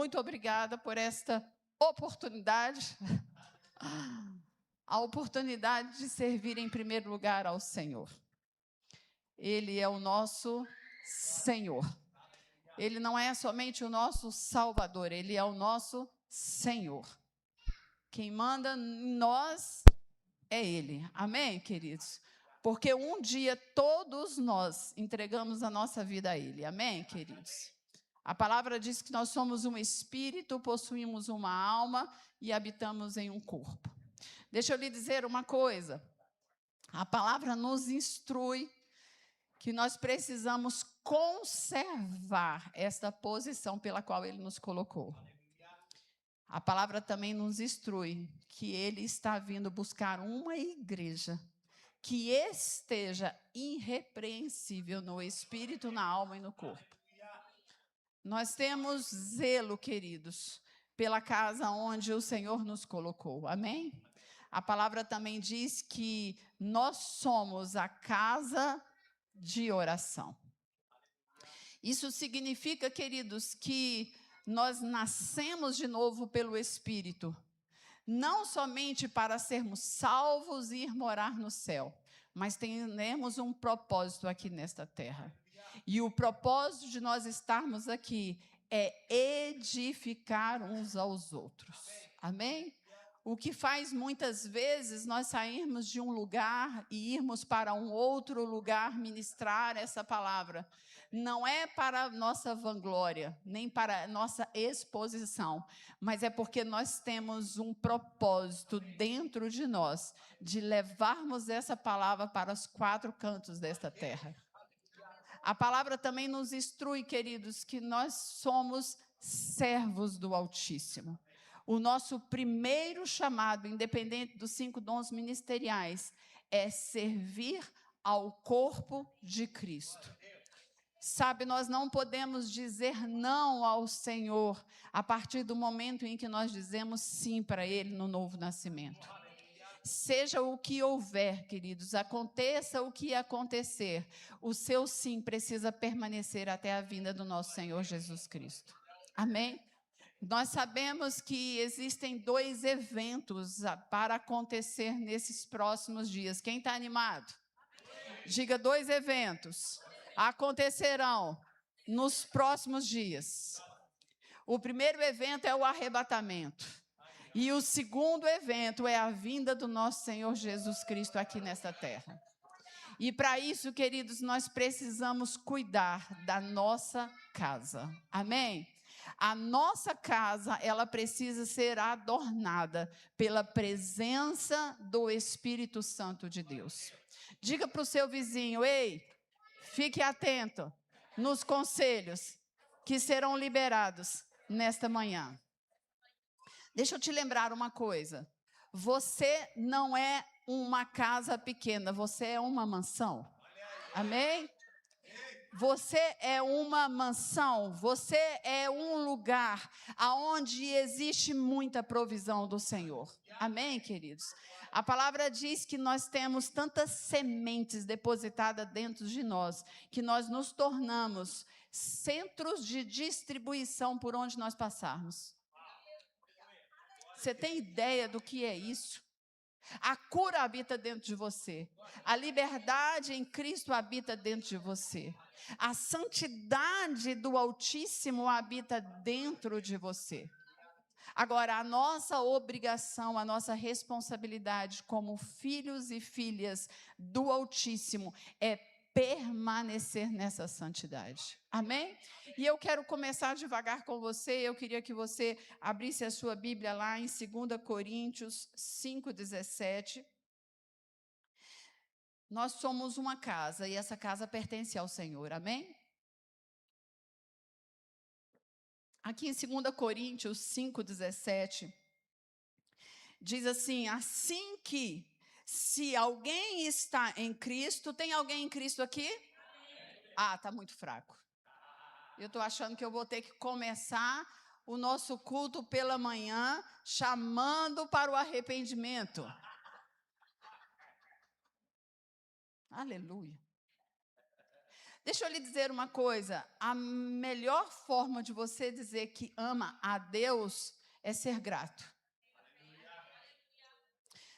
Muito obrigada por esta oportunidade, a oportunidade de servir em primeiro lugar ao Senhor. Ele é o nosso Senhor. Ele não é somente o nosso Salvador, Ele é o nosso Senhor. Quem manda em nós é Ele. Amém, queridos? Porque um dia todos nós entregamos a nossa vida a Ele. Amém, queridos? A palavra diz que nós somos um espírito, possuímos uma alma e habitamos em um corpo. Deixa eu lhe dizer uma coisa. A palavra nos instrui que nós precisamos conservar esta posição pela qual Ele nos colocou. A palavra também nos instrui que Ele está vindo buscar uma igreja que esteja irrepreensível no espírito, na alma e no corpo. Nós temos zelo, queridos, pela casa onde o Senhor nos colocou. Amém? A palavra também diz que nós somos a casa de oração. Isso significa, queridos, que nós nascemos de novo pelo Espírito, não somente para sermos salvos e ir morar no céu, mas temos um propósito aqui nesta terra. E o propósito de nós estarmos aqui é edificar uns aos outros. Amém? O que faz muitas vezes nós sairmos de um lugar e irmos para um outro lugar ministrar essa palavra. Não é para nossa vanglória, nem para nossa exposição, mas é porque nós temos um propósito dentro de nós de levarmos essa palavra para os quatro cantos desta terra. A palavra também nos instrui, queridos, que nós somos servos do Altíssimo. O nosso primeiro chamado, independente dos 5 dons ministeriais, é servir ao corpo de Cristo. Sabe, nós não podemos dizer não ao Senhor a partir do momento em que nós dizemos sim para Ele no novo nascimento. Seja o que houver, queridos, aconteça o que acontecer, o seu sim precisa permanecer até a vinda do nosso Senhor Jesus Cristo. Amém? Nós sabemos que existem 2 eventos para acontecer nesses próximos dias. Quem está animado? Diga 2 eventos acontecerão nos próximos dias. O primeiro evento é o arrebatamento. E o segundo evento é a vinda do nosso Senhor Jesus Cristo aqui nesta terra. E para isso, queridos, nós precisamos cuidar da nossa casa. Amém? A nossa casa, ela precisa ser adornada pela presença do Espírito Santo de Deus. Diga para o seu vizinho, ei, fique atento nos conselhos que serão liberados nesta manhã. Deixa eu te lembrar uma coisa. Você não é uma casa pequena, você é uma mansão. Amém? Você é uma mansão, você é um lugar onde existe muita provisão do Senhor. Amém, queridos? A palavra diz que nós temos tantas sementes depositadas dentro de nós, que nós nos tornamos centros de distribuição por onde nós passarmos. Você tem ideia do que é isso? A cura habita dentro de você. A liberdade em Cristo habita dentro de você. A santidade do Altíssimo habita dentro de você. Agora, a nossa obrigação, a nossa responsabilidade como filhos e filhas do Altíssimo é permanecer nessa santidade. Amém? E eu quero começar devagar com você. Eu queria que você abrisse a sua Bíblia lá em 2 Coríntios 5:17. Nós somos uma casa e essa casa pertence ao Senhor. Amém? Aqui em 2 Coríntios 5:17, diz assim, assim que se alguém está em Cristo, tem alguém em Cristo aqui? Ah, está muito fraco. Eu estou achando que eu vou ter que começar o nosso culto pela manhã, chamando para o arrependimento. Aleluia. Deixa eu lhe dizer uma coisa, a melhor forma de você dizer que ama a Deus é ser grato.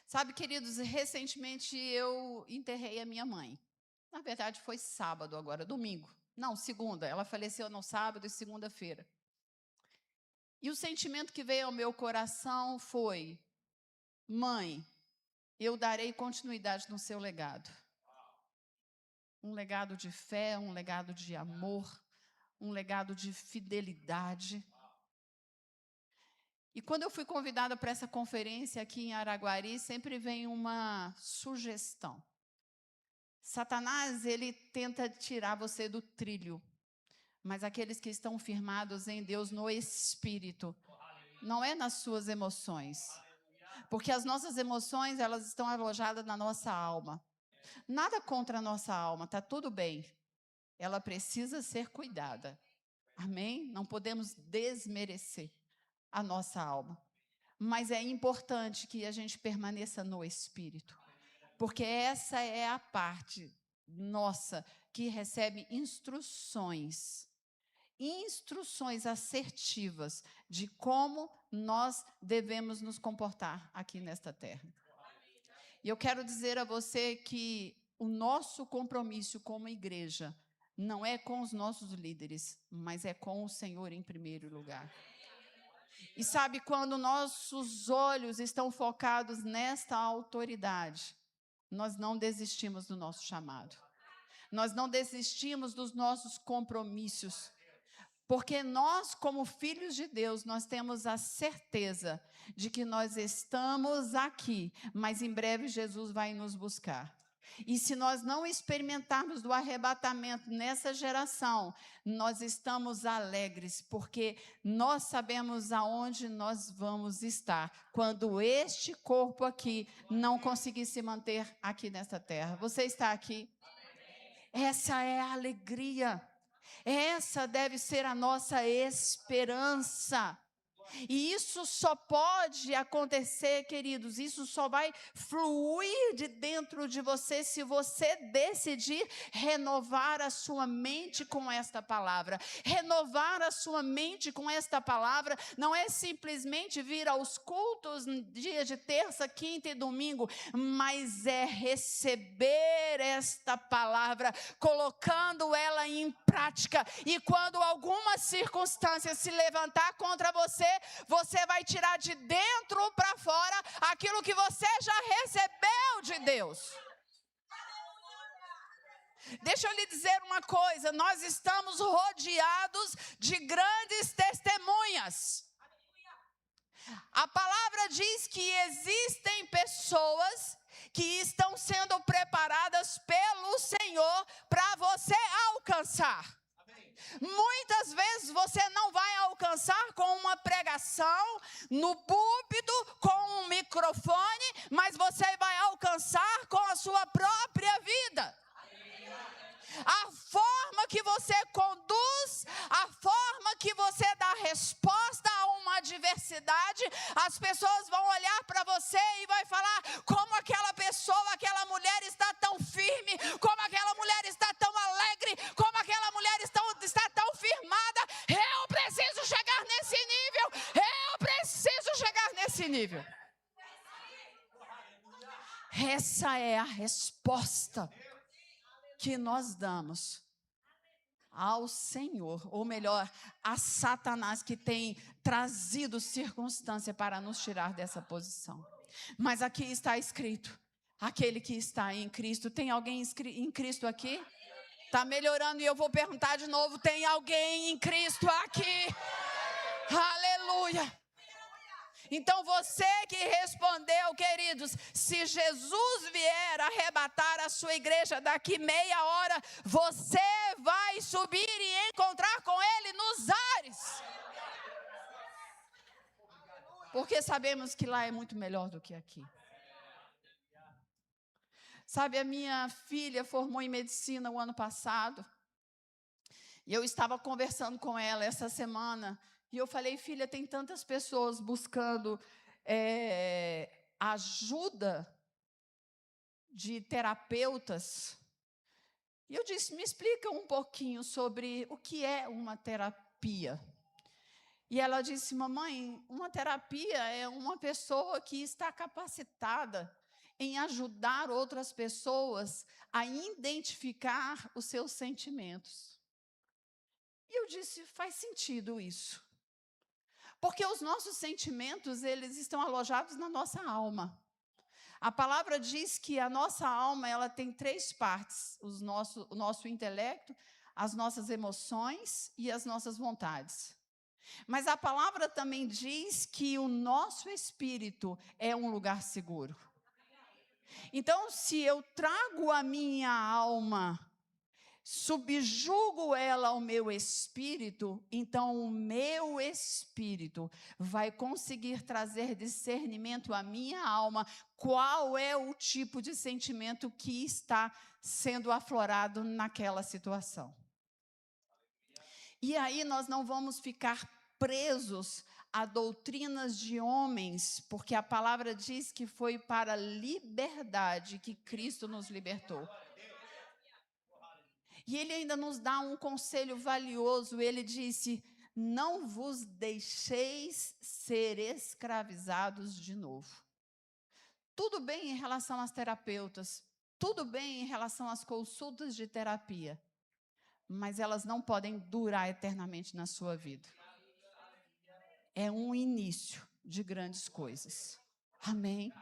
Sabe, queridos, recentemente eu enterrei a minha mãe. Na verdade, foi sábado agora, domingo. Não, segunda. Ela faleceu no sábado e segunda-feira. E o sentimento que veio ao meu coração foi: mãe, eu darei continuidade no seu legado. Um legado de fé, um legado de amor, um legado de fidelidade. E quando eu fui convidada para essa conferência aqui em Araguari, sempre vem uma sugestão. Satanás, ele tenta tirar você do trilho, mas aqueles que estão firmados em Deus no Espírito, não é nas suas emoções, porque as nossas emoções, elas estão alojadas na nossa alma. Nada contra a nossa alma, está tudo bem. Ela precisa ser cuidada. Amém? Não podemos desmerecer a nossa alma. Mas é importante que a gente permaneça no Espírito, porque essa é a parte nossa que recebe instruções assertivas de como nós devemos nos comportar aqui nesta terra. E eu quero dizer a você que o nosso compromisso como igreja não é com os nossos líderes, mas é com o Senhor em primeiro lugar. E sabe, quando nossos olhos estão focados nesta autoridade, nós não desistimos do nosso chamado. Nós não desistimos dos nossos compromissos. Porque nós, como filhos de Deus, nós temos a certeza de que nós estamos aqui, mas em breve Jesus vai nos buscar. E se nós não experimentarmos do arrebatamento nessa geração, nós estamos alegres, porque nós sabemos aonde nós vamos estar, quando este corpo aqui não conseguir se manter aqui nessa terra. Você está aqui? Essa é a alegria. Essa deve ser a nossa esperança. E isso só pode acontecer, queridos, isso só vai fluir de dentro de você se você decidir renovar a sua mente com esta palavra. Renovar a sua mente com esta palavra não é simplesmente vir aos cultos dia de terça, quinta e domingo, mas é receber esta palavra, colocando ela em prática. E quando alguma circunstância se levantar contra você, você vai tirar de dentro para fora aquilo que você já recebeu de Deus. Deixa eu lhe dizer uma coisa, nós estamos rodeados de grandes testemunhas. A palavra diz que existem pessoas que estão sendo preparadas pelo Senhor para você alcançar. Muitas vezes você não vai alcançar com uma pregação no púlpito, com um microfone, mas você vai alcançar com a sua própria vida. A forma que você conduz, a forma que você dá resposta a uma adversidade, as pessoas vão olhar para você e vai falar: como aquela pessoa, aquela mulher está tão firme, como aquela mulher está tão alegre, como aquela mulher está tão firmada. Eu preciso chegar nesse nível, eu preciso chegar nesse nível. Essa é a resposta que nós damos ao Senhor, ou melhor, a Satanás, que tem trazido circunstância para nos tirar dessa posição. Mas aqui está escrito: aquele que está em Cristo. Tem alguém em Cristo aqui? Está melhorando e eu vou perguntar de novo: tem alguém em Cristo aqui? Aleluia! Então você que respondeu, queridos, se Jesus vier arrebatar a sua igreja daqui meia hora, você vai subir e encontrar com Ele nos ares. Porque sabemos que lá é muito melhor do que aqui. Sabe, a minha filha formou em medicina o ano passado. E eu estava conversando com ela essa semana. E eu falei: filha, tem tantas pessoas buscando ajuda de terapeutas. E eu disse, me explica um pouquinho sobre o que é uma terapia. E ela disse, mamãe, uma terapia é uma pessoa que está capacitada em ajudar outras pessoas a identificar os seus sentimentos. E eu disse, faz sentido isso. Porque os nossos sentimentos, eles estão alojados na nossa alma. A palavra diz que a nossa alma, ela tem 3 partes: o nosso intelecto, as nossas emoções e as nossas vontades. Mas a palavra também diz que o nosso espírito é um lugar seguro. Então, se eu trago a minha alma, subjugo ela ao meu espírito, então o meu espírito vai conseguir trazer discernimento à minha alma, qual é o tipo de sentimento que está sendo aflorado naquela situação. E aí nós não vamos ficar presos a doutrinas de homens, porque a palavra diz que foi para a liberdade que Cristo nos libertou. E ele ainda nos dá um conselho valioso. Ele disse, não vos deixeis ser escravizados de novo. Tudo bem em relação às terapeutas, tudo bem em relação às consultas de terapia, mas elas não podem durar eternamente na sua vida. É um início de grandes coisas. Amém?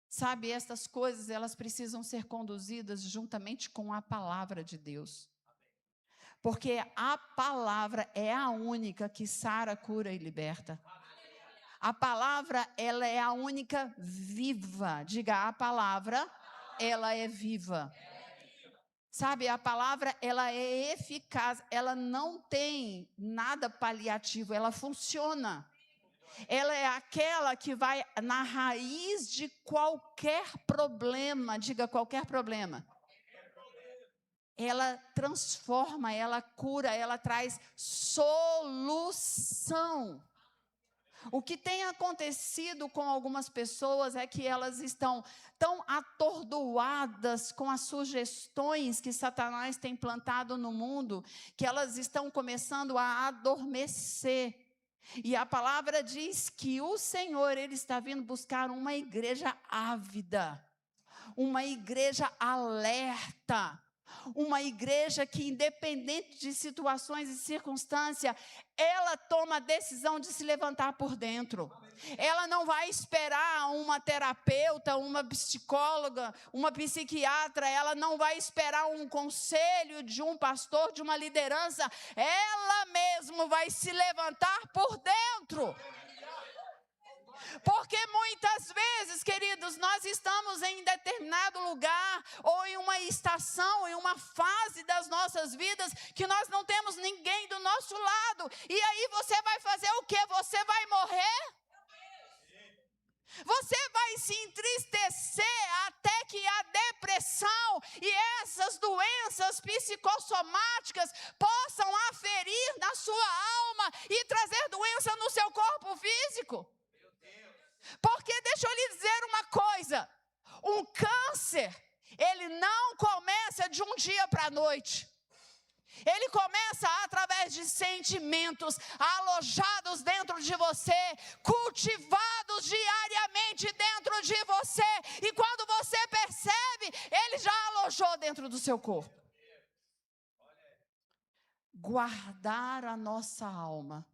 Sabe, estas coisas, elas precisam ser conduzidas juntamente com a palavra de Deus. Porque a palavra é a única que sara, cura e liberta. A palavra, ela é a única viva. Diga, a palavra, ela é viva. Sabe, a palavra, ela é eficaz, ela não tem nada paliativo, ela funciona. Ela é aquela que vai na raiz de qualquer problema, diga qualquer problema. Ela transforma, ela cura, ela traz solução. O que tem acontecido com algumas pessoas é que elas estão tão atordoadas com as sugestões que Satanás tem plantado no mundo, que elas estão começando a adormecer. E a palavra diz que o Senhor, Ele está vindo buscar uma igreja ávida, uma igreja alerta, uma igreja que, independente de situações e circunstâncias, ela toma a decisão de se levantar por dentro. Ela não vai esperar uma terapeuta, uma psicóloga, uma psiquiatra, ela não vai esperar um conselho de um pastor, de uma liderança, ela mesma vai se levantar por dentro. Porque muitas vezes, queridos, nós estamos em determinado lugar ou em uma estação, em uma fase das nossas vidas que nós não temos ninguém do nosso lado. E aí você vai fazer o quê? Você vai morrer? Você vai se entristecer até que a depressão e essas doenças psicossomáticas possam aferir na sua alma e trazer doença no seu corpo físico. Porque deixa eu lhe dizer uma coisa, um câncer, ele não começa de um dia para a noite. Ele começa através de sentimentos alojados dentro de você, cultivados diariamente dentro de você. E quando você percebe, ele já alojou dentro do seu corpo. Guardar a nossa alma,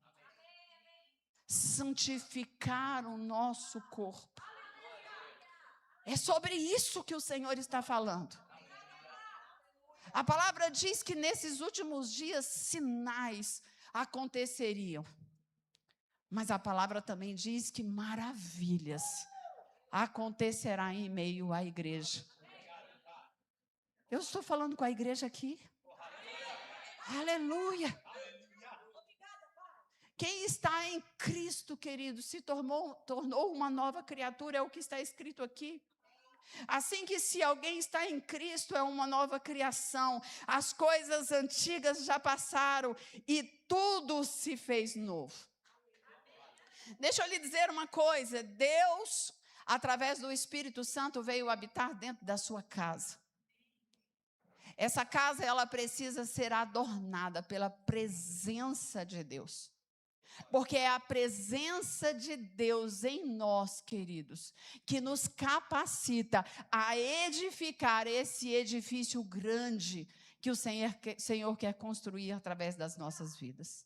santificar o nosso corpo. É sobre isso que o Senhor está falando. A palavra diz que nesses últimos dias sinais aconteceriam. Mas a palavra também diz que maravilhas acontecerá em meio à igreja. Eu estou falando com a igreja aqui. Aleluia! Quem está em Cristo, querido, se tornou uma nova criatura, é o que está escrito aqui. Assim que se alguém está em Cristo, é uma nova criação. As coisas antigas já passaram e tudo se fez novo. Deixa eu lhe dizer uma coisa, Deus, através do Espírito Santo, veio habitar dentro da sua casa. Essa casa, ela precisa ser adornada pela presença de Deus. Porque é a presença de Deus em nós, queridos, que nos capacita a edificar esse edifício grande que o Senhor quer construir através das nossas vidas.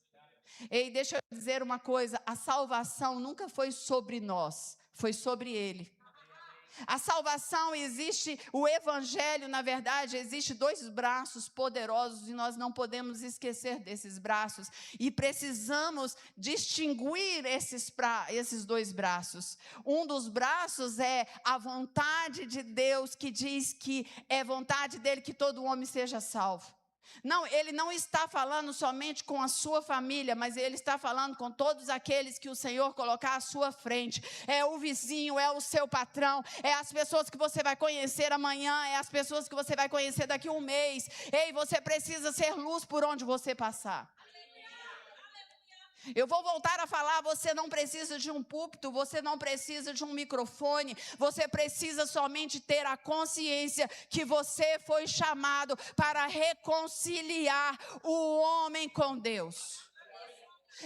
Ei, deixa eu dizer uma coisa, a salvação nunca foi sobre nós, foi sobre Ele. A salvação existe, o evangelho, na verdade, existe 2 braços poderosos e nós não podemos esquecer desses braços. E precisamos distinguir esses 2 braços. Um dos braços é a vontade de Deus, que diz que é vontade dele que todo homem seja salvo. Não, ele não está falando somente com a sua família, mas ele está falando com todos aqueles que o Senhor colocar à sua frente. É o vizinho, é o seu patrão, é as pessoas que você vai conhecer amanhã, é as pessoas que você vai conhecer daqui a um mês. Ei, você precisa ser luz por onde você passar. Eu vou voltar a falar, você não precisa de um púlpito, você não precisa de um microfone, você precisa somente ter a consciência que você foi chamado para reconciliar o homem com Deus.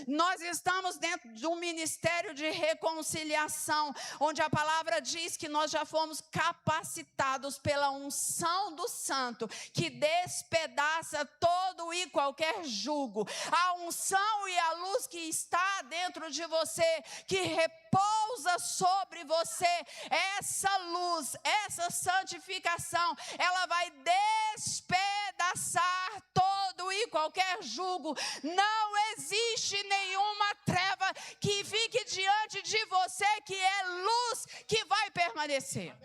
Nós estamos dentro de um ministério de reconciliação, onde a palavra diz que nós já fomos capacitados pela unção do Santo, que despedaça todo e qualquer jugo. A unção e a luz que está dentro de você, que repousa sobre você, essa luz, essa santificação, ela vai despedaçar todo e qualquer jugo. Não existe nenhuma treva que fique diante de você, que é luz que vai permanecer.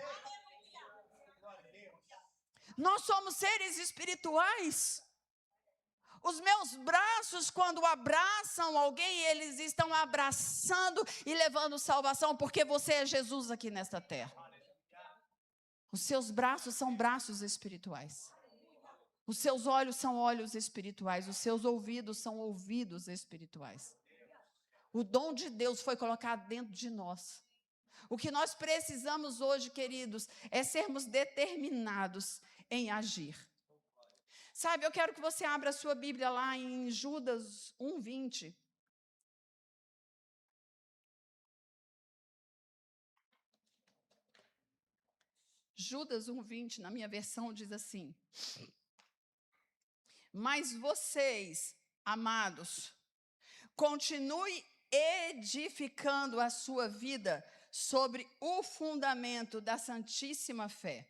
Nós somos seres espirituais. Os meus braços, quando abraçam alguém, eles estão abraçando e levando salvação, porque você é Jesus aqui nesta terra. Os seus braços são braços espirituais. Os seus olhos são olhos espirituais, os seus ouvidos são ouvidos espirituais. O dom de Deus foi colocado dentro de nós. O que nós precisamos hoje, queridos, é sermos determinados em agir. Sabe, eu quero que você abra a sua Bíblia lá em Judas 1:20. Judas 1:20, na minha versão, diz assim: mas vocês, amados, continue edificando a sua vida sobre o fundamento da santíssima fé.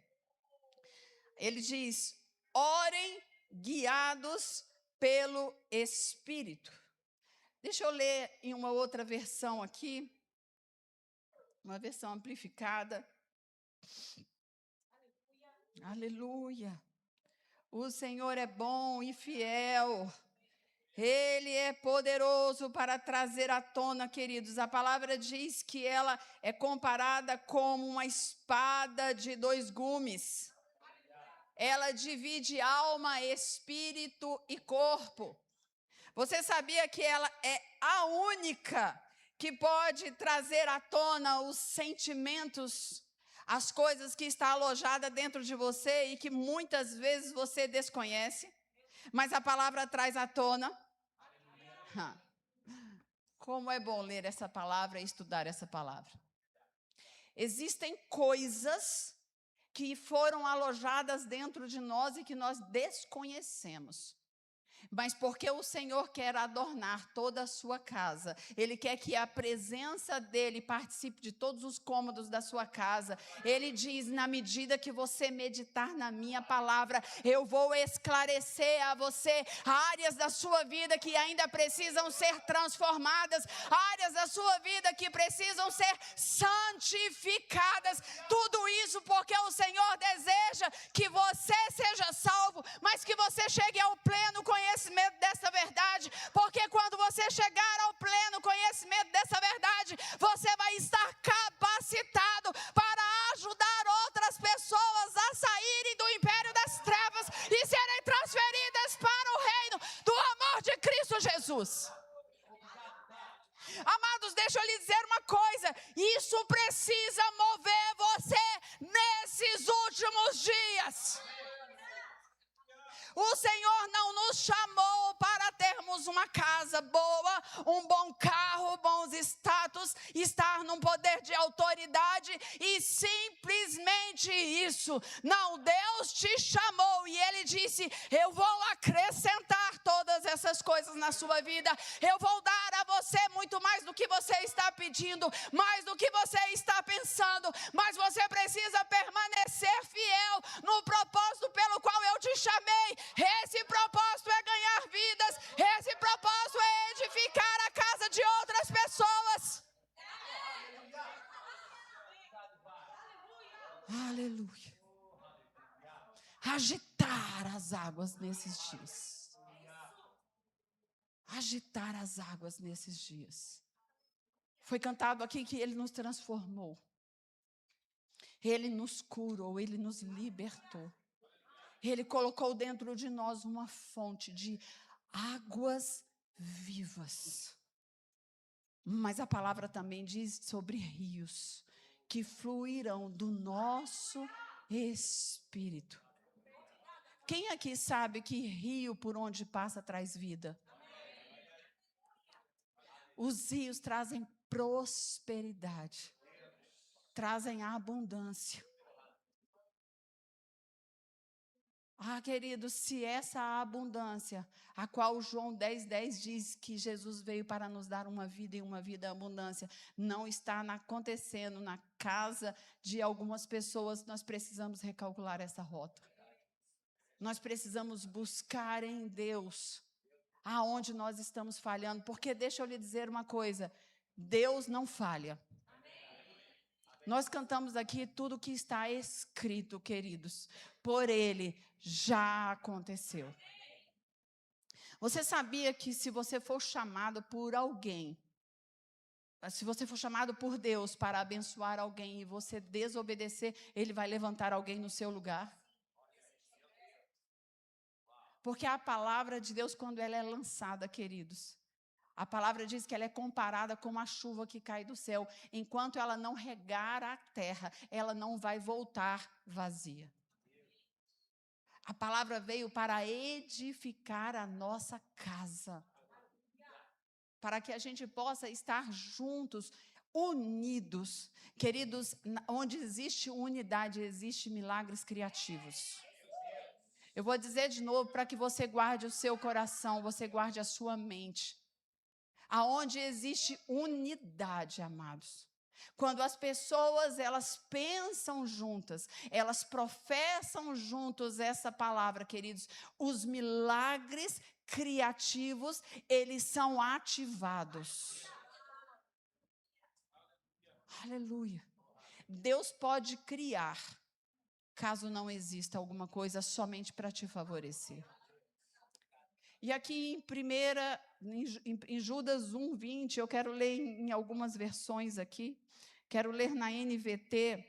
Ele diz: orem guiados pelo Espírito. Deixa eu ler em uma outra versão aqui, uma versão amplificada. Aleluia. O Senhor é bom e fiel. Ele é poderoso para trazer à tona, queridos. A palavra diz que ela é comparada como uma espada de 2 gumes. Ela divide alma, espírito e corpo. Você sabia que ela é a única que pode trazer à tona os sentimentos, as coisas que estão alojadas dentro de você e que muitas vezes você desconhece, mas a palavra traz à tona? Como é bom ler essa palavra e estudar essa palavra. Existem coisas que foram alojadas dentro de nós e que nós desconhecemos. Mas porque o Senhor quer adornar toda a sua casa, Ele quer que a presença dEle participe de todos os cômodos da sua casa. Ele diz: na medida que você meditar na minha palavra, eu vou esclarecer a você áreas da sua vida que ainda precisam ser transformadas, áreas da sua vida que precisam ser santificadas. Tudo isso porque o Senhor deseja que você seja salvo, mas que você chegue ao pleno conhecimento dessa verdade, porque quando você chegar ao pleno conhecimento dessa verdade, você vai estar capacitado para ajudar outras pessoas a saírem do império das trevas e serem transferidas para o reino do amor de Cristo Jesus. Amados, deixa eu lhe dizer uma coisa, isso precisa mover você nesses últimos dias. chamados estar num poder de autoridade e simplesmente isso. Não, Deus te chamou e Ele disse: eu vou acrescentar todas essas coisas na sua vida. Eu vou dar a você muito mais do que você está pedindo, mais do que você está pensando, mas você precisa permanecer fiel no propósito pelo qual eu te chamei. Esse propósito é ganhar vidas, esse propósito é edificar a casa de outras pessoas. Aleluia. Agitar as águas nesses dias. Agitar as águas nesses dias. Foi cantado aqui que Ele nos transformou. Ele nos curou, Ele nos libertou. Ele colocou dentro de nós uma fonte de águas vivas. Mas a palavra também diz sobre rios que fluirão do nosso espírito. Quem aqui sabe que rio por onde passa traz vida? Os rios trazem prosperidade, trazem abundância. Queridos, se essa abundância, a qual João 10:10 diz que Jesus veio para nos dar uma vida e uma vida abundância, não está acontecendo na casa de algumas pessoas, nós precisamos recalcular essa rota. Nós precisamos buscar em Deus aonde nós estamos falhando, porque deixa eu lhe dizer uma coisa, Deus não falha. Nós cantamos aqui tudo que está escrito, queridos, por Ele já aconteceu. Você sabia que se você for chamado por alguém, se você for chamado por Deus para abençoar alguém e você desobedecer, Ele vai levantar alguém no seu lugar? Porque a palavra de Deus, quando ela é lançada, queridos, a palavra diz que ela é comparada com a chuva que cai do céu. Enquanto ela não regar a terra, ela não vai voltar vazia. A palavra veio para edificar a nossa casa. Para que a gente possa estar juntos, unidos. Queridos, onde existe unidade, existe milagres criativos. Eu vou dizer de novo para que você guarde o seu coração, você guarde a sua mente. Aonde existe unidade, amados. Quando as pessoas, elas pensam juntas, elas professam juntos essa palavra, queridos, os milagres criativos, eles são ativados. Aleluia. Deus pode criar, caso não exista alguma coisa somente para te favorecer. E aqui em Judas 1:20, eu quero ler em algumas versões aqui, quero ler na NVT,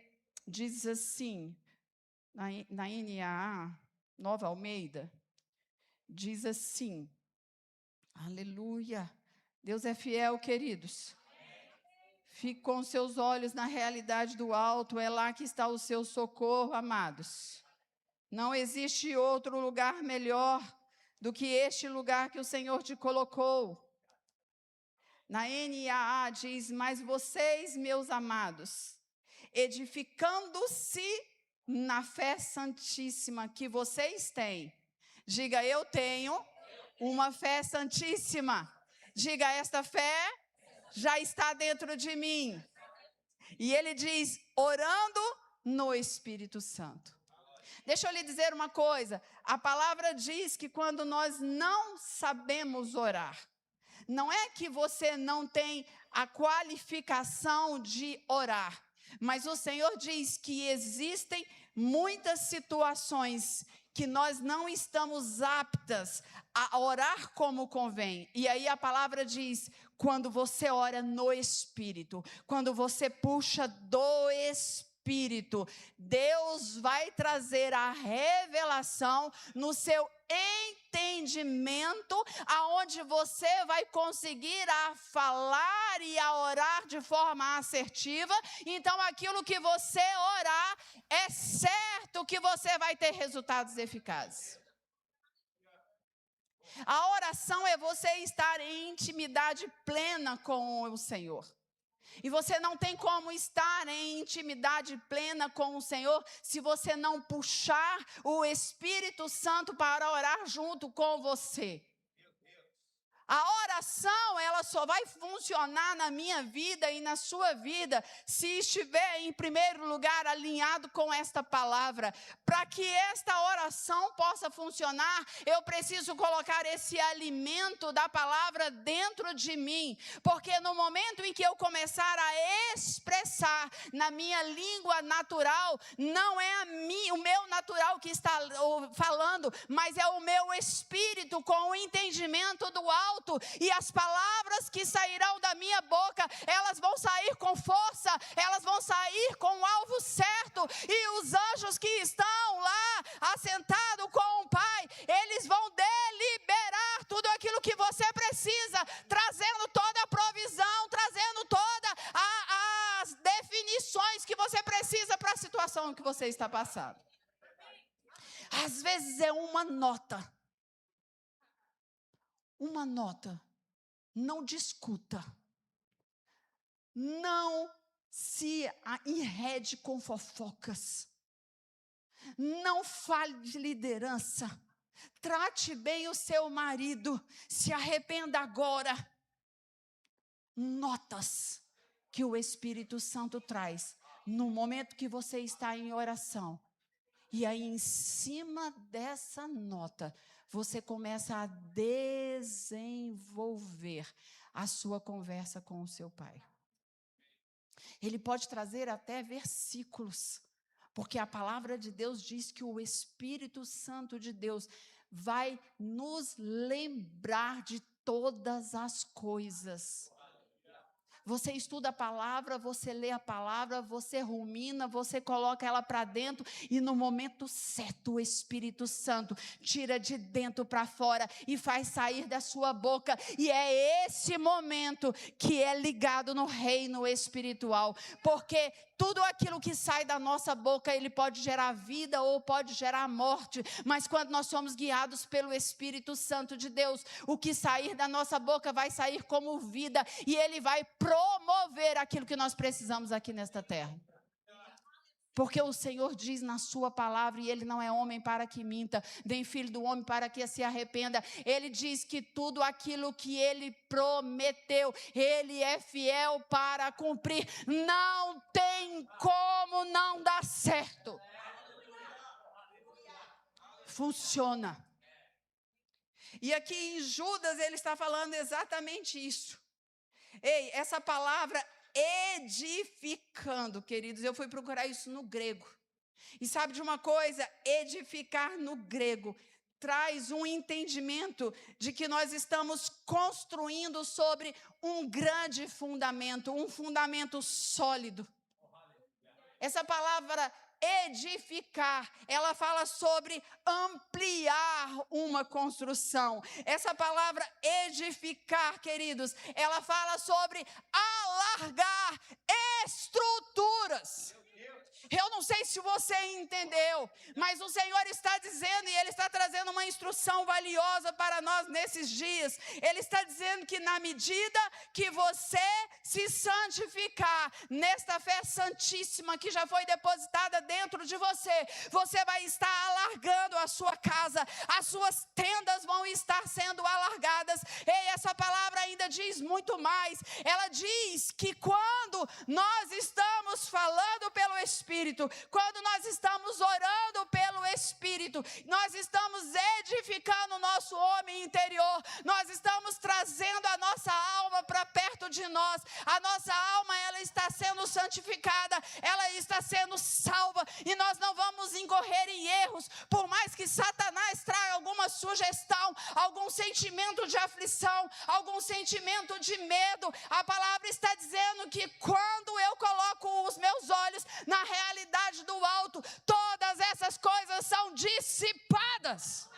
diz assim, na NAA, Nova Almeida, diz assim, aleluia, Deus é fiel, queridos. Fique com seus olhos na realidade do alto, é lá que está o seu socorro, amados. Não existe outro lugar melhor do que este lugar que o Senhor te colocou. Na NAA diz, mas vocês, meus amados, edificando-se na fé santíssima que vocês têm. Diga, eu tenho uma fé santíssima. Diga, esta fé já está dentro de mim. E ele diz, orando no Espírito Santo. Deixa eu lhe dizer uma coisa, a palavra diz que quando nós não sabemos orar, não é que você não tem a qualificação de orar, mas o Senhor diz que existem muitas situações que nós não estamos aptas a orar como convém. E aí a palavra diz, quando você ora no Espírito, quando você puxa do Espírito, Deus vai trazer a revelação no seu entendimento, aonde você vai conseguir a falar e a orar de forma assertiva. Então, aquilo que você orar, é certo que você vai ter resultados eficazes. A oração é você estar em intimidade plena com o Senhor. E você não tem como estar em intimidade plena com o Senhor se você não puxar o Espírito Santo para orar junto com você. A oração, ela só vai funcionar na minha vida e na sua vida se estiver em primeiro lugar alinhado com esta palavra. Para que esta oração possa funcionar, eu preciso colocar esse alimento da palavra dentro de mim. Porque no momento em que eu começar a expressar na minha língua natural, não é o meu natural que está falando, mas é o meu espírito com o entendimento do alto. E as palavras que sairão da minha boca, elas vão sair com força, elas vão sair com o alvo certo. E os anjos que estão lá, assentados com o Pai, eles vão deliberar tudo aquilo que você precisa, trazendo toda a provisão, trazendo todas as definições que você precisa para a situação que você está passando. Às vezes é uma nota. Uma nota, não discuta, não se enrede com fofocas, não fale de liderança, trate bem o seu marido, se arrependa agora. Notas que o Espírito Santo traz no momento que você está em oração. E aí, em cima dessa nota, você começa a desenvolver a sua conversa com o seu Pai. Ele pode trazer até versículos, porque a palavra de Deus diz que o Espírito Santo de Deus vai nos lembrar de todas as coisas. Você estuda a palavra, você lê a palavra, você rumina, você coloca ela para dentro e no momento certo o Espírito Santo tira de dentro para fora e faz sair da sua boca. E é esse momento que é ligado no reino espiritual, porque tudo aquilo que sai da nossa boca, ele pode gerar vida ou pode gerar morte, mas quando nós somos guiados pelo Espírito Santo de Deus, o que sair da nossa boca vai sair como vida e ele vai promover aquilo que nós precisamos aqui nesta terra. Porque o Senhor diz na sua palavra, e Ele não é homem para que minta, nem filho do homem para que se arrependa. Ele diz que tudo aquilo que Ele prometeu, Ele é fiel para cumprir. Não tem como não dar certo. Funciona. E aqui em Judas ele está falando exatamente isso. Ei, essa palavra edificando, queridos, eu fui procurar isso no grego. E sabe de uma coisa? Edificar no grego traz um entendimento de que nós estamos construindo sobre um grande fundamento, um fundamento sólido. Essa palavra edificar, ela fala sobre ampliar uma construção. Essa palavra edificar, queridos, ela fala sobre alargar estruturas. Eu não sei se você entendeu, mas o Senhor está dizendo, e Ele está trazendo uma instrução valiosa para nós nesses dias. Ele está dizendo que na medida que você se santificar nesta fé santíssima que já foi depositada dentro de você, você vai estar alargando a sua casa, as suas tendas vão estar sendo alargadas. E essa palavra ainda diz muito mais. Ela diz que quando nós estamos falando pelo Espírito, quando nós estamos orando pelo Espírito, nós estamos edificando o nosso homem interior, nós estamos trazendo a nossa alma para perto de nós. A nossa alma, ela está sendo santificada, ela está sendo salva, e nós não vamos incorrer em erros, por mais que Satanás traga alguma sugestão, algum sentimento de aflição, algum sentimento de medo. A palavra está dizendo que quando eu coloco os meus olhos na realidade do alto, todas essas coisas são dissipadas.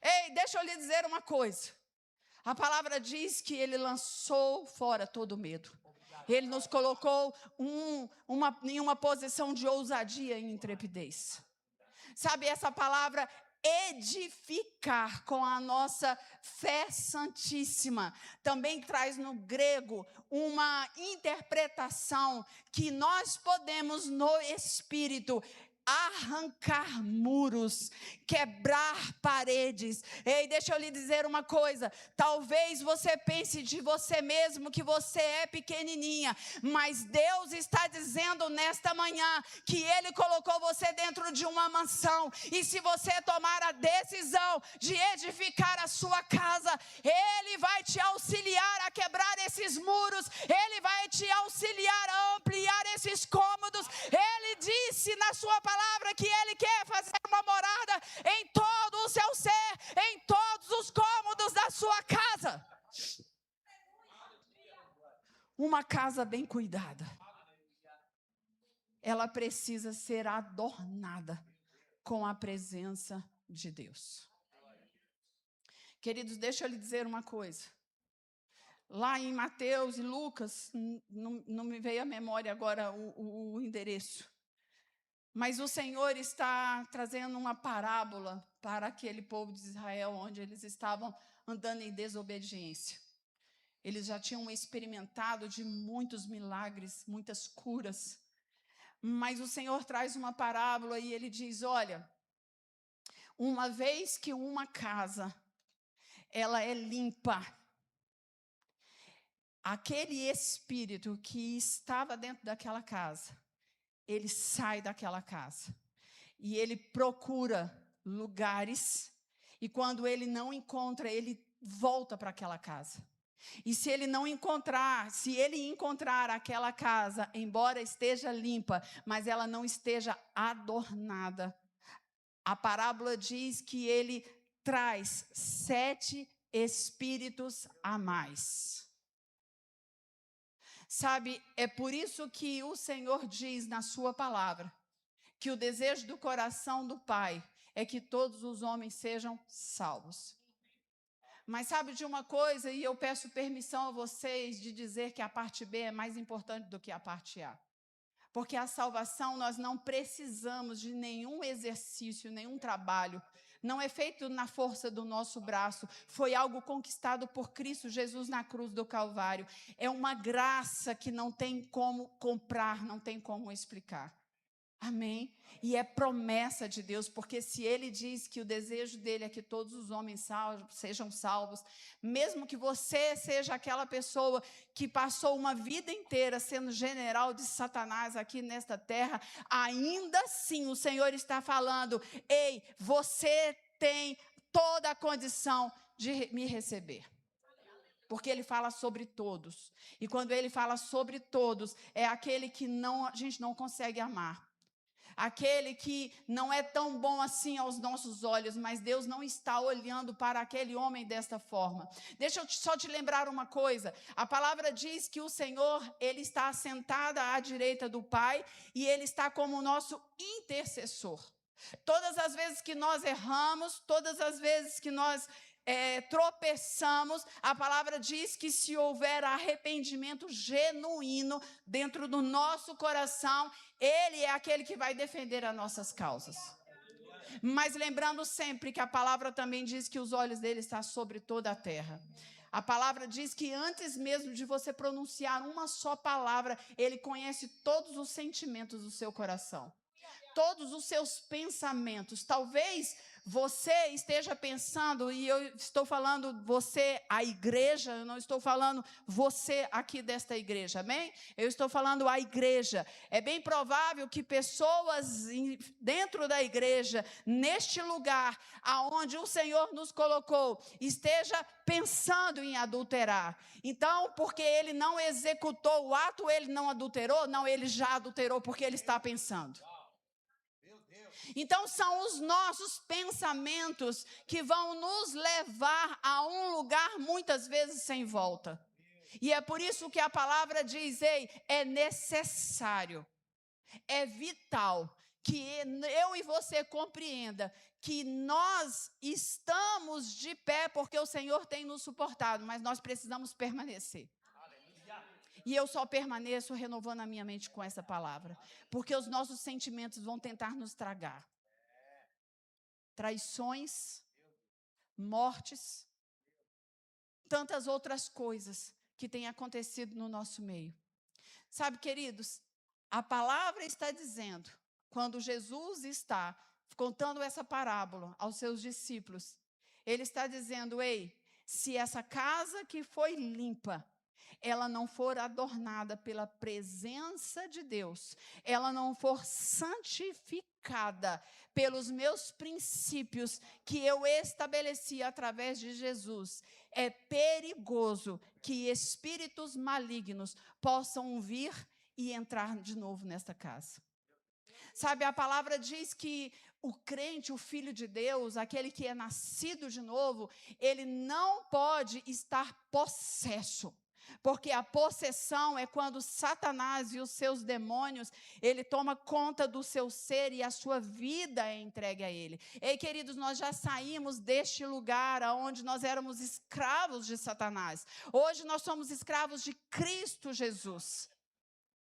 Ei, deixa eu lhe dizer uma coisa. A palavra diz que Ele lançou fora todo medo. Ele nos colocou em uma posição de ousadia e intrepidez. Sabe, essa palavra edificar com a nossa fé santíssima. Também traz no grego uma interpretação que nós podemos, no Espírito, arrancar muros, quebrar paredes. Ei, deixa eu lhe dizer uma coisa, talvez você pense de você mesmo que você é pequenininha, mas Deus está dizendo nesta manhã que Ele colocou você dentro de uma mansão, e se você tomar a decisão de edificar a sua casa, Ele vai te auxiliar a quebrar esses muros, Ele vai te auxiliar a ampliar esses cômodos. Ele disse na sua palavra que Ele quer fazer uma morada em todo o seu ser, em todos os cômodos da sua casa. Uma casa bem cuidada, ela precisa ser adornada com a presença de Deus. Queridos, deixa eu lhe dizer uma coisa. Lá em Mateus e Lucas, não me veio à memória agora o endereço, mas o Senhor está trazendo uma parábola para aquele povo de Israel, onde eles estavam andando em desobediência. Eles já tinham experimentado de muitos milagres, muitas curas, mas o Senhor traz uma parábola e Ele diz, olha, uma vez que uma casa, ela é limpa, aquele espírito que estava dentro daquela casa, ele sai daquela casa e ele procura lugares, e quando ele não encontra, ele volta para aquela casa. E se ele encontrar aquela casa, embora esteja limpa, mas ela não esteja adornada, a parábola diz que ele traz 7 espíritos a mais. Sabe, é por isso que o Senhor diz na sua palavra que o desejo do coração do Pai é que todos os homens sejam salvos. Mas sabe de uma coisa, e eu peço permissão a vocês de dizer que a parte B é mais importante do que a parte A. Porque a salvação nós não precisamos de nenhum exercício, nenhum trabalho. Não é feito na força do nosso braço, foi algo conquistado por Cristo Jesus na cruz do Calvário. É uma graça que não tem como comprar, não tem como explicar. Amém? E é promessa de Deus, porque se Ele diz que o desejo dEle é que todos os homens sejam salvos, mesmo que você seja aquela pessoa que passou uma vida inteira sendo general de Satanás aqui nesta terra, ainda assim o Senhor está falando, ei, você tem toda a condição de me receber. Porque Ele fala sobre todos, e quando Ele fala sobre todos, é aquele que a gente não consegue amar. Aquele que não é tão bom assim aos nossos olhos, mas Deus não está olhando para aquele homem desta forma. Deixa eu só te lembrar uma coisa, a palavra diz que o Senhor, Ele está assentado à direita do Pai, e Ele está como o nosso intercessor. Todas as vezes que nós erramos, todas as vezes que nós tropeçamos, a palavra diz que se houver arrependimento genuíno dentro do nosso coração, Ele é aquele que vai defender as nossas causas. Mas lembrando sempre que a palavra também diz que os olhos dele estão sobre toda a terra. A palavra diz que antes mesmo de você pronunciar uma só palavra, Ele conhece todos os sentimentos do seu coração, todos os seus pensamentos. Talvez você esteja pensando, e eu estou falando você, a igreja, eu não estou falando você aqui desta igreja, amém? Eu estou falando a igreja. É bem provável que pessoas dentro da igreja, neste lugar aonde o Senhor nos colocou, esteja pensando em adulterar. Então, porque ele não executou o ato, ele não adulterou? Não, ele já adulterou porque ele está pensando. Então, são os nossos pensamentos que vão nos levar a um lugar muitas vezes sem volta. E é por isso que a palavra diz, ei, é necessário, é vital que eu e você compreenda que nós estamos de pé porque o Senhor tem nos suportado, mas nós precisamos permanecer. E eu só permaneço renovando a minha mente com essa palavra, porque os nossos sentimentos vão tentar nos tragar. traições, mortes, tantas outras coisas que têm acontecido no nosso meio. Sabe, queridos, a palavra está dizendo, quando Jesus está contando essa parábola aos seus discípulos, ele está dizendo: ei, se essa casa que foi limpa, ela não for adornada pela presença de Deus, ela não for santificada pelos meus princípios que eu estabeleci através de Jesus, é perigoso que espíritos malignos possam vir e entrar de novo nesta casa. Sabe, a palavra diz que o crente, o filho de Deus, aquele que é nascido de novo, ele não pode estar possesso. Porque a possessão é quando Satanás e os seus demônios, ele toma conta do seu ser e a sua vida é entregue a ele. Ei, queridos, nós já saímos deste lugar onde nós éramos escravos de Satanás. Hoje nós somos escravos de Cristo Jesus.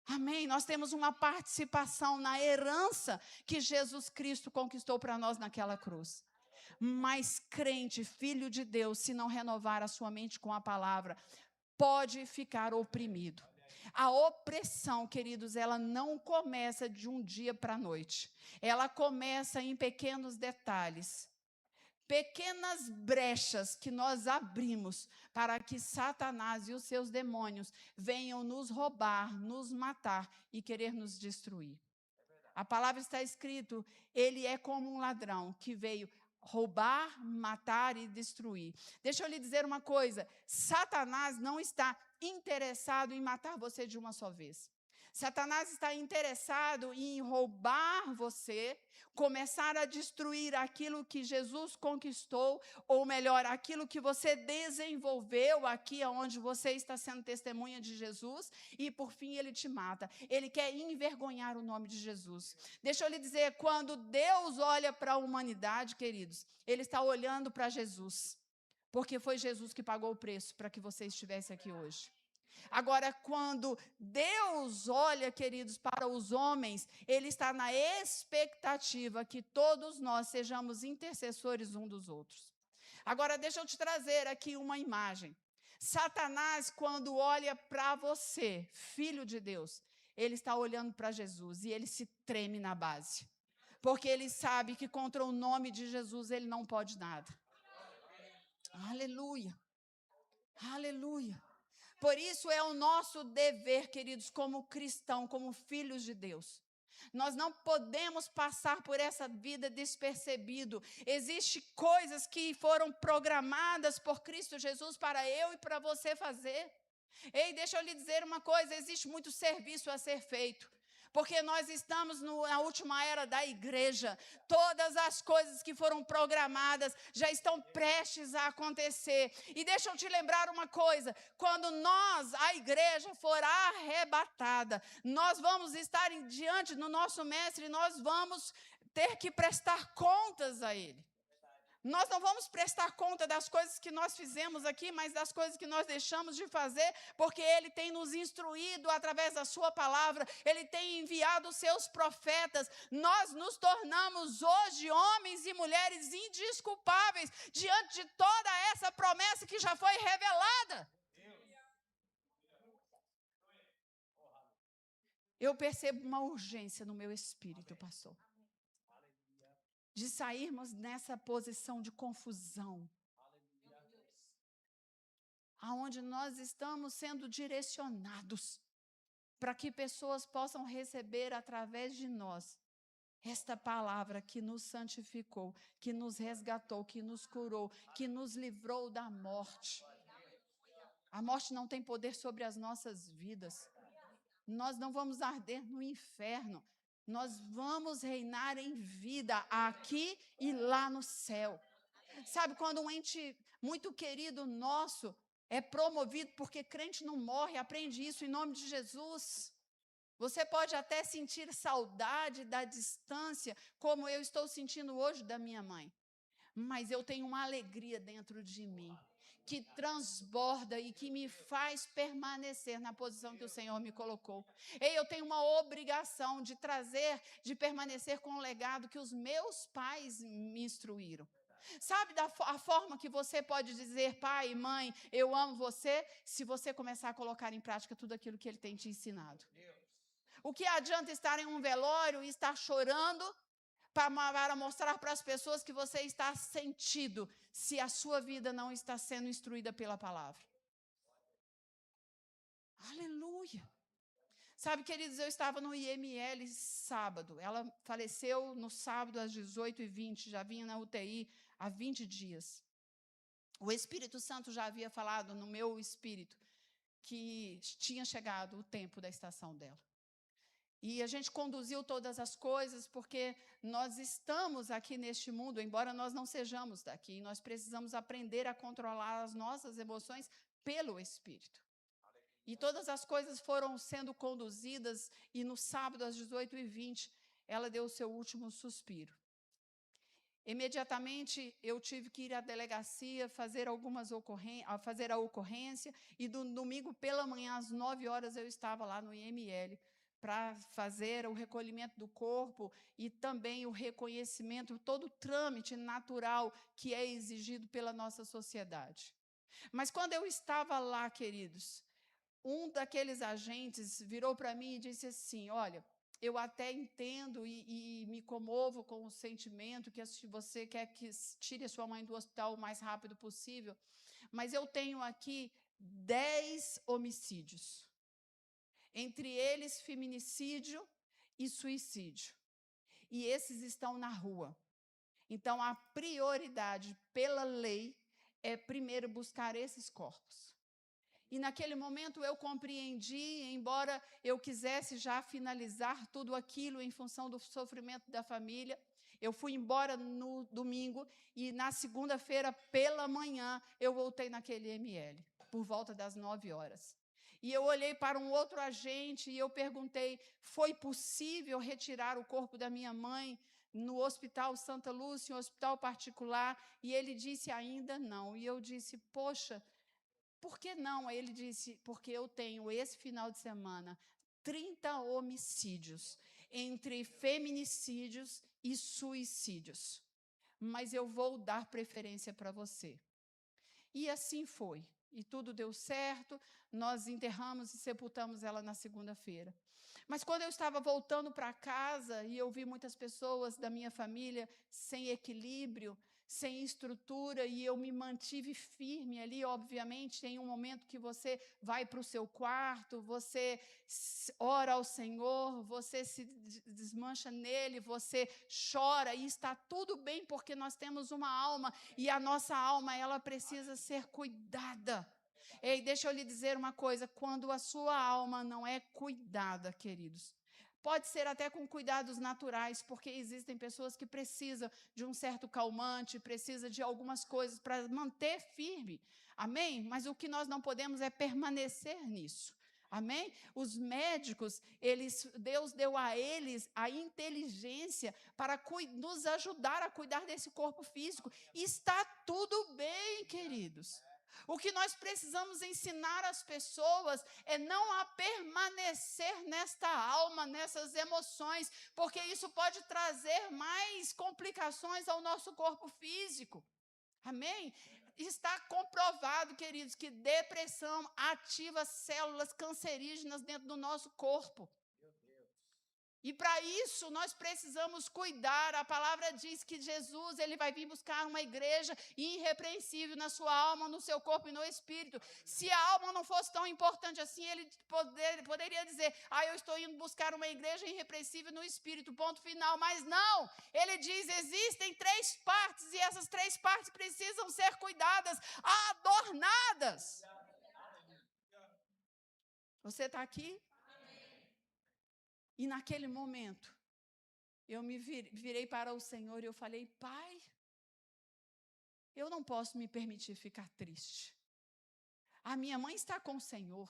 Amém? Nós temos uma participação na herança que Jesus Cristo conquistou para nós naquela cruz. Mas crente, filho de Deus, se não renovar a sua mente com a palavra, pode ficar oprimido. A opressão, queridos, ela não começa de um dia para a noite. Ela começa em pequenos detalhes. Pequenas brechas que nós abrimos para que Satanás e os seus demônios venham nos roubar, nos matar e querer nos destruir. A palavra está escrito, ele é como um ladrão que veio roubar, matar e destruir. Deixa eu lhe dizer uma coisa, Satanás não está interessado em matar você de uma só vez. Satanás está interessado em roubar você, começar a destruir aquilo que Jesus conquistou, ou melhor, aquilo que você desenvolveu aqui onde você está sendo testemunha de Jesus, e por fim ele te mata. Ele quer envergonhar o nome de Jesus. Deixa eu lhe dizer, quando Deus olha para a humanidade, queridos, ele está olhando para Jesus, porque foi Jesus que pagou o preço para que você estivesse aqui hoje. Agora, quando Deus olha, queridos, para os homens, ele está na expectativa que todos nós sejamos intercessores um dos outros. Agora, deixa eu te trazer aqui uma imagem. Satanás, quando olha para você, filho de Deus, ele está olhando para Jesus e ele se treme na base. Porque ele sabe que contra o nome de Jesus ele não pode nada. Aleluia. Aleluia. Por isso é o nosso dever, queridos, como cristão, como filhos de Deus. Nós não podemos passar por essa vida despercebido. Existem coisas que foram programadas por Cristo Jesus para eu e para você fazer. Ei, deixa eu lhe dizer uma coisa, existe muito serviço a ser feito. Porque nós estamos na última era da igreja. Todas as coisas que foram programadas já estão prestes a acontecer. E deixa eu te lembrar uma coisa. Quando nós, a igreja, for arrebatada, nós vamos estar diante do nosso mestre e nós vamos ter que prestar contas a ele. Nós não vamos prestar conta das coisas que nós fizemos aqui, mas das coisas que nós deixamos de fazer, porque ele tem nos instruído através da sua palavra, ele tem enviado os seus profetas. Nós nos tornamos hoje homens e mulheres indesculpáveis diante de toda essa promessa que já foi revelada. Eu percebo uma urgência no meu espírito, pastor, de sairmos nessa posição de confusão, aonde nós estamos sendo direcionados para que pessoas possam receber através de nós esta palavra que nos santificou, que nos resgatou, que nos curou, que nos livrou da morte. A morte não tem poder sobre as nossas vidas. Nós não vamos arder no inferno. Nós vamos reinar em vida aqui e lá no céu. Sabe, quando um ente muito querido nosso é promovido, porque crente não morre, aprende isso em nome de Jesus. Você pode até sentir saudade da distância, como eu estou sentindo hoje da minha mãe. Mas eu tenho uma alegria dentro de mim, que transborda e que me faz permanecer na posição que o Senhor me colocou. Eu tenho uma obrigação de trazer, de permanecer com o legado que os meus pais me instruíram. Sabe a forma que você pode dizer, pai, mãe, eu amo você, se você começar a colocar em prática tudo aquilo que ele tem te ensinado. O que adianta estar em um velório e estar chorando para mostrar para as pessoas que você está sentido, se a sua vida não está sendo instruída pela palavra? Aleluia! Sabe, queridos, eu estava no IML sábado. Ela faleceu no sábado às 18h20, já vinha na UTI há 20 dias. O Espírito Santo já havia falado no meu espírito que tinha chegado o tempo da estação dela. E a gente conduziu todas as coisas, porque nós estamos aqui neste mundo, embora nós não sejamos daqui, nós precisamos aprender a controlar as nossas emoções pelo Espírito. E todas as coisas foram sendo conduzidas, e no sábado, às 18h20, ela deu o seu último suspiro. Imediatamente, eu tive que ir à delegacia, fazer a ocorrência, e no domingo pela manhã, às 9h, eu estava lá no IML, para fazer o recolhimento do corpo e também o reconhecimento, todo o trâmite natural que é exigido pela nossa sociedade. Mas quando eu estava lá, queridos, um daqueles agentes virou para mim e disse assim, olha, eu até entendo e me comovo com o sentimento que você quer que tire a sua mãe do hospital o mais rápido possível, mas eu tenho aqui 10 homicídios. Entre eles, feminicídio e suicídio. E esses estão na rua. Então, a prioridade pela lei é primeiro buscar esses corpos. E naquele momento eu compreendi, embora eu quisesse já finalizar tudo aquilo em função do sofrimento da família, eu fui embora no domingo e na segunda-feira pela manhã eu voltei naquele ML, por volta das 9h. E eu olhei para um outro agente e eu perguntei, foi possível retirar o corpo da minha mãe no Hospital Santa Lúcia, um hospital particular? E ele disse, ainda não. E eu disse, poxa, por que não? Aí ele disse, porque eu tenho esse final de semana 30 homicídios, entre feminicídios e suicídios. Mas eu vou dar preferência para você. E assim foi. E tudo deu certo, nós enterramos e sepultamos ela na segunda-feira. Mas quando eu estava voltando para casa e eu vi muitas pessoas da minha família sem equilíbrio, sem estrutura, e eu me mantive firme ali, obviamente, tem um momento que você vai para o seu quarto, você ora ao Senhor, você se desmancha nele, você chora, e está tudo bem, porque nós temos uma alma, e a nossa alma, ela precisa ser cuidada. Ei, deixa eu lhe dizer uma coisa, quando a sua alma não é cuidada, queridos, pode ser até com cuidados naturais, porque existem pessoas que precisam de um certo calmante, precisam de algumas coisas para manter firme, amém? Mas o que nós não podemos é permanecer nisso, amém? Os médicos, Deus deu a eles a inteligência para nos ajudar a cuidar desse corpo físico, e está tudo bem, queridos. O que nós precisamos ensinar às pessoas é não a permanecer nesta alma, nessas emoções, porque isso pode trazer mais complicações ao nosso corpo físico. Amém? Está comprovado, queridos, que depressão ativa células cancerígenas dentro do nosso corpo. E para isso nós precisamos cuidar. A palavra diz que Jesus, ele vai vir buscar uma igreja irrepreensível na sua alma, no seu corpo e no espírito. Se a alma não fosse tão importante assim, ele poderia dizer, eu estou indo buscar uma igreja irrepreensível no espírito, ponto final. Mas não, ele diz, existem 3 partes e essas 3 partes precisam ser cuidadas, adornadas. Você está aqui? E naquele momento, eu me virei para o Senhor e eu falei, Pai, eu não posso me permitir ficar triste. A minha mãe está com o Senhor.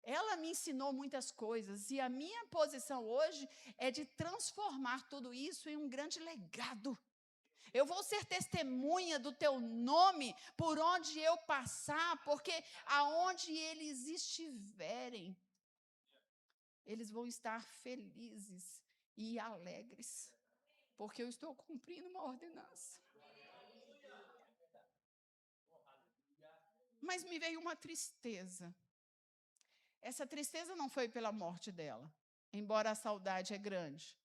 Ela me ensinou muitas coisas e a minha posição hoje é de transformar tudo isso em um grande legado. Eu vou ser testemunha do teu nome por onde eu passar, porque aonde eles estiverem, eles vão estar felizes e alegres, porque eu estou cumprindo uma ordenança. Mas me veio uma tristeza. Essa tristeza não foi pela morte dela, embora a saudade é grande.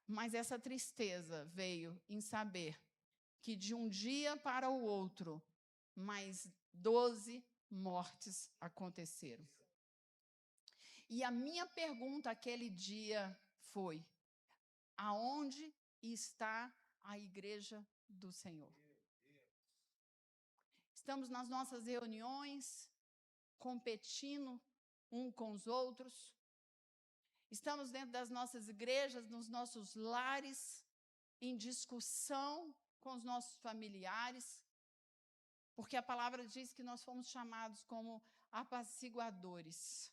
Mas essa tristeza veio em saber que de um dia para o outro, mais 12 mortes aconteceram. E a minha pergunta aquele dia foi: aonde está a igreja do Senhor? Estamos nas nossas reuniões, competindo um com os outros. Estamos dentro das nossas igrejas, nos nossos lares, em discussão com os nossos familiares, porque a palavra diz que nós fomos chamados como apaciguadores.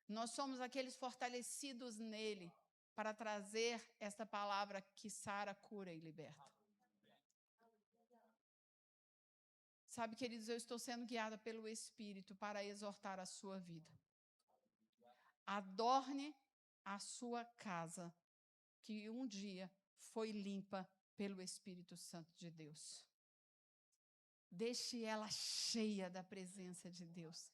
Nós somos aqueles fortalecidos nele para trazer esta palavra que sara, cura e liberta. Sabe, queridos, eu estou sendo guiada pelo Espírito para exortar a sua vida. Adorne a sua casa, que um dia foi limpa pelo Espírito Santo de Deus. Deixe ela cheia da presença de Deus.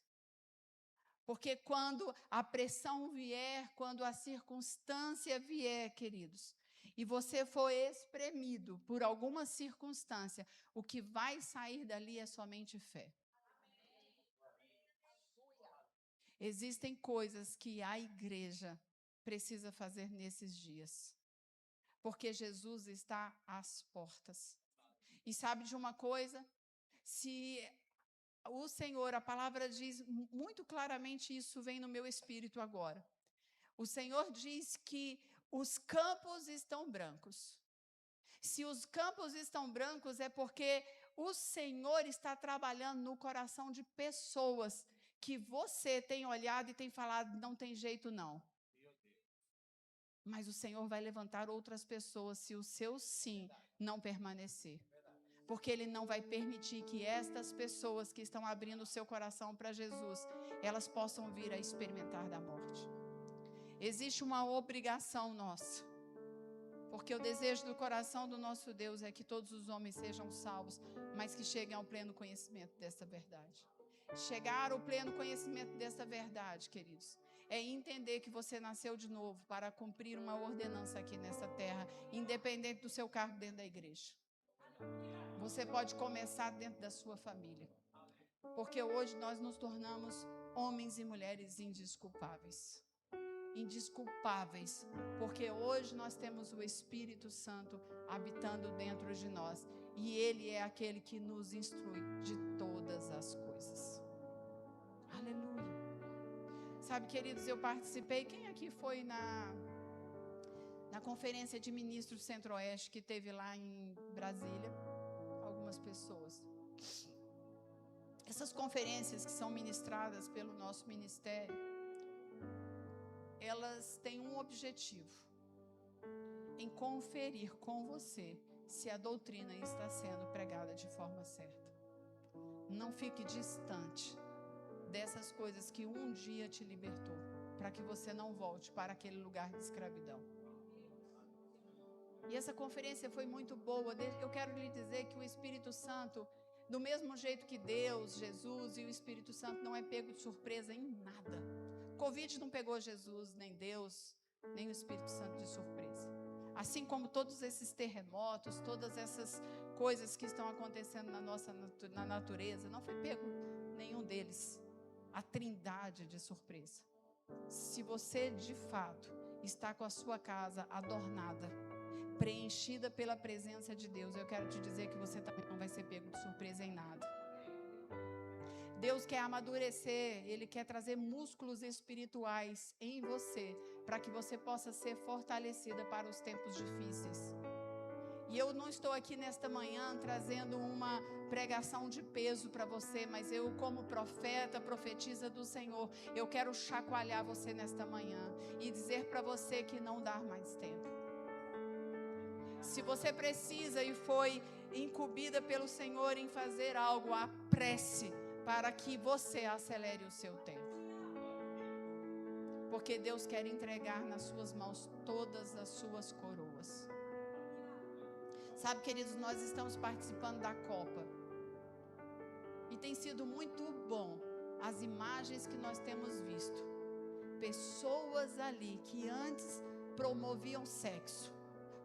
Porque quando a pressão vier, quando a circunstância vier, queridos, e você for espremido por alguma circunstância, o que vai sair dali é somente fé. Existem coisas que a igreja precisa fazer nesses dias, porque Jesus está às portas. E sabe de uma coisa? Se o Senhor, a palavra diz muito claramente, isso vem no meu espírito agora. O Senhor diz que os campos estão brancos. Se os campos estão brancos, é porque o Senhor está trabalhando no coração de pessoas que você tem olhado e tem falado, não tem jeito não. Mas o Senhor vai levantar outras pessoas se o seu sim não permanecer. Porque Ele não vai permitir que estas pessoas que estão abrindo o seu coração para Jesus, elas possam vir a experimentar da morte. Existe uma obrigação nossa. Porque o desejo do coração do nosso Deus é que todos os homens sejam salvos, mas que cheguem ao pleno conhecimento desta verdade. Chegar ao pleno conhecimento desta verdade, queridos, é entender que você nasceu de novo para cumprir uma ordenança aqui nessa terra, independente do seu cargo dentro da igreja. Você pode começar dentro da sua família, porque hoje nós nos tornamos homens e mulheres indesculpáveis. Indesculpáveis, porque hoje nós temos o Espírito Santo habitando dentro de nós, e Ele é aquele que nos instrui de todas as coisas. Aleluia. Sabe, queridos, eu participei, quem aqui foi na conferência de ministros Centro-Oeste que teve lá em Brasília? Algumas pessoas. Essas conferências que são ministradas pelo nosso ministério, elas têm um objetivo, em conferir com você se a doutrina está sendo pregada de forma certa. Não fique distante dessas coisas que um dia te libertou, para que você não volte para aquele lugar de escravidão. E essa conferência foi muito boa. Eu quero lhe dizer que o Espírito Santo, do mesmo jeito que Deus, Jesus e o Espírito Santo não é pego de surpresa em nada. Covid não pegou Jesus, nem Deus, nem o Espírito Santo de surpresa. Assim como todos esses terremotos, todas essas coisas que estão acontecendo na natureza, não foi pego nenhum deles, a trindade de surpresa. Se você de fato está com a sua casa adornada, preenchida pela presença de Deus, eu quero te dizer que você também não vai ser pego de surpresa em nada. Deus quer amadurecer, Ele quer trazer músculos espirituais em você, para que você possa ser fortalecida para os tempos difíceis. E eu não estou aqui nesta manhã trazendo uma pregação de peso para você, mas eu, como profeta, profetisa do Senhor, eu quero chacoalhar você nesta manhã e dizer para você que não dá mais tempo. Se você precisa e foi incumbida pelo Senhor em fazer algo, apresse para que você acelere o seu tempo. Porque Deus quer entregar nas suas mãos todas as suas coroas. Sabe, queridos, nós estamos participando da Copa. E tem sido muito bom as imagens que nós temos visto. Pessoas ali que antes promoviam sexo,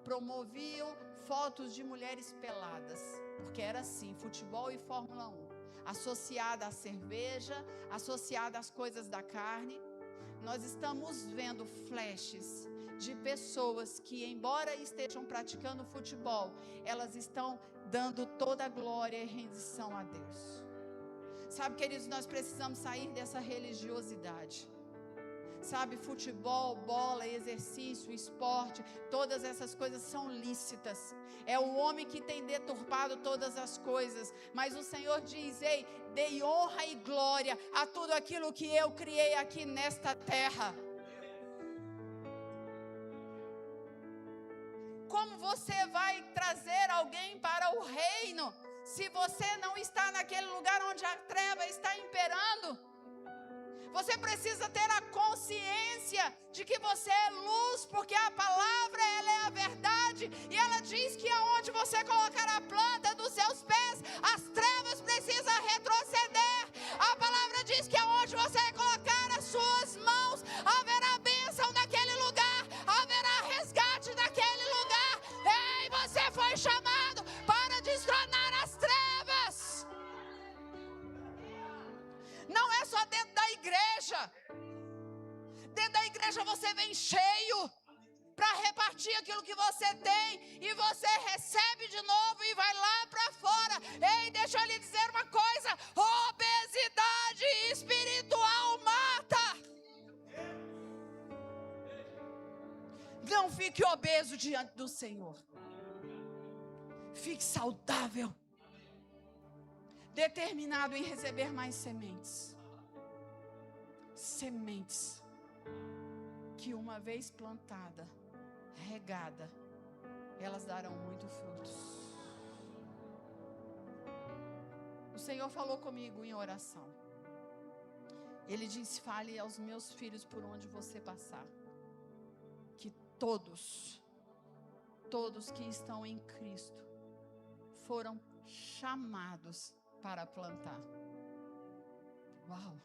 promoviam fotos de mulheres peladas, porque era assim, futebol e Fórmula 1, associada à cerveja, associada às coisas da carne. Nós estamos vendo flashes de pessoas que, embora estejam praticando futebol, elas estão dando toda a glória e rendição a Deus. Sabe, queridos, nós precisamos sair dessa religiosidade. Sabe, futebol, bola, exercício, esporte, todas essas coisas são lícitas. É o homem que tem deturpado todas as coisas. Mas o Senhor diz: ei, dei honra e glória a tudo aquilo que eu criei aqui nesta terra. Como você vai trazer alguém para o reino se você não está naquele lugar onde a treva está imperando? Você precisa ter a consciência de que você é luz, porque a palavra, ela é a verdade, e ela diz que aonde você colocar a planta dos seus pés, as trevas precisam retroceder. A palavra diz que aonde você colocar as suas mãos, haverá bênção naquele lugar, haverá resgate naquele lugar. Ei, você foi chamado para destronar as trevas. Não é só dentro da igreja. Dentro da igreja você vem cheio para repartir aquilo que você tem, e você recebe de novo e vai lá para fora. Ei, deixa eu lhe dizer uma coisa: obesidade espiritual mata. Não fique obeso diante do Senhor. Fique saudável, determinado em receber mais sementes. Sementes que, uma vez plantada, regada, elas darão muito frutos. O Senhor falou comigo em oração. Ele disse: fale aos meus filhos por onde você passar, que todos que estão em Cristo foram chamados para plantar. Uau!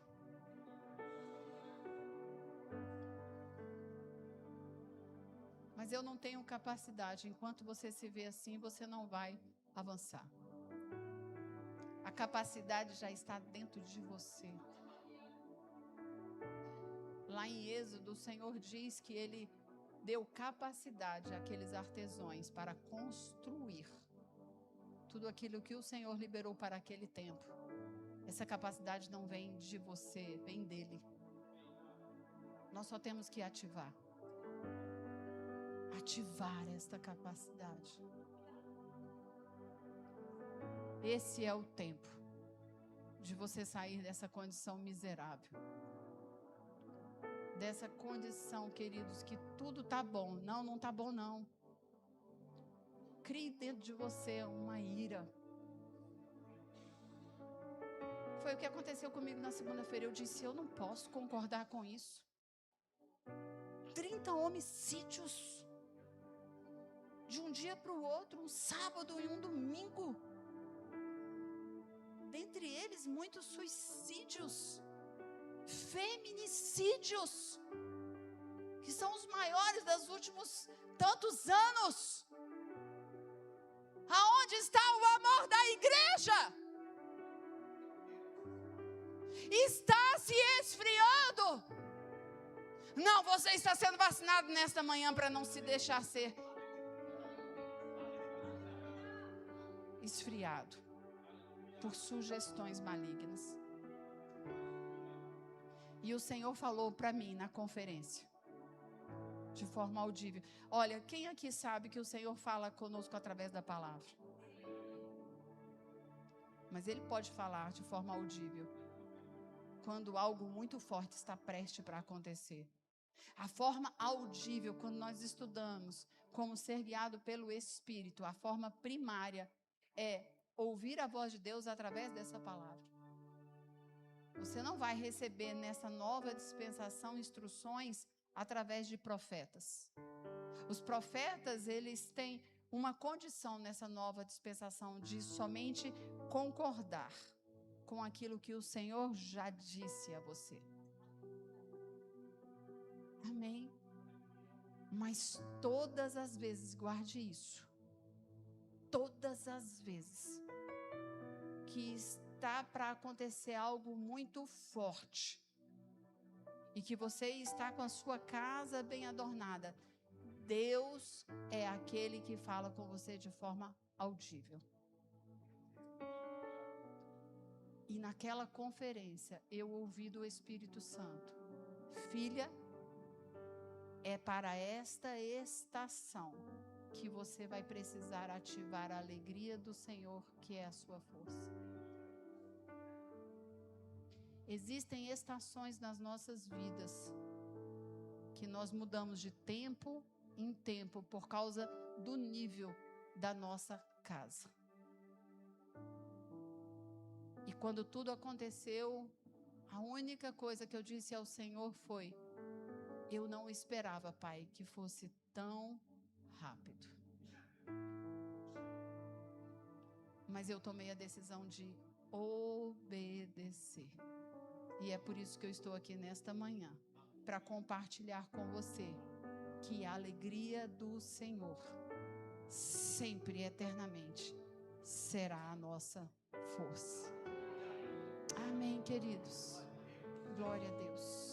Mas eu não tenho capacidade. Enquanto você se vê assim, você não vai avançar. A capacidade já está dentro de você. Lá em Êxodo, o Senhor diz que Ele deu capacidade àqueles artesãos para construir tudo aquilo que o Senhor liberou para aquele tempo. Essa capacidade não vem de você, vem dEle. Nós só temos que ativar esta capacidade. Esse é o tempo de você sair dessa condição miserável, dessa condição, queridos, que tudo tá bom. Não tá bom não. Crie dentro de você uma ira. Foi o que aconteceu comigo na segunda-feira. Eu disse: eu não posso concordar com isso. 30 homicídios de um dia para o outro, um sábado e um domingo. Dentre eles, muitos suicídios, feminicídios, que são os maiores dos últimos tantos anos. Aonde está o amor da igreja? Está se esfriando. Não, você está sendo vacinado nesta manhã para não se deixar ser esfriado por sugestões malignas. E o Senhor falou para mim na conferência, de forma audível. Olha, quem aqui sabe que o Senhor fala conosco através da palavra? Mas Ele pode falar de forma audível quando algo muito forte está prestes para acontecer. A forma audível, quando nós estudamos como ser guiado pelo Espírito. A forma primária é ouvir a voz de Deus através dessa palavra. Você não vai receber nessa nova dispensação instruções através de profetas. Os profetas, eles têm uma condição nessa nova dispensação de somente concordar com aquilo que o Senhor já disse a você. Amém? Mas todas as vezes, guarde isso, todas as vezes que está para acontecer algo muito forte e que você está com a sua casa bem adornada, Deus é aquele que fala com você de forma audível. E naquela conferência eu ouvi do Espírito Santo: filha, é para esta estação que você vai precisar ativar a alegria do Senhor, que é a sua força. Existem estações nas nossas vidas que nós mudamos de tempo em tempo por causa do nível da nossa casa. E quando tudo aconteceu, a única coisa que eu disse ao Senhor foi: eu não esperava, Pai, que fosse tão rápido. Mas eu tomei a decisão de obedecer. E é por isso que eu estou aqui nesta manhã, para compartilhar com você que a alegria do Senhor, sempre, eternamente, será a nossa força. Amém, queridos. Glória a Deus.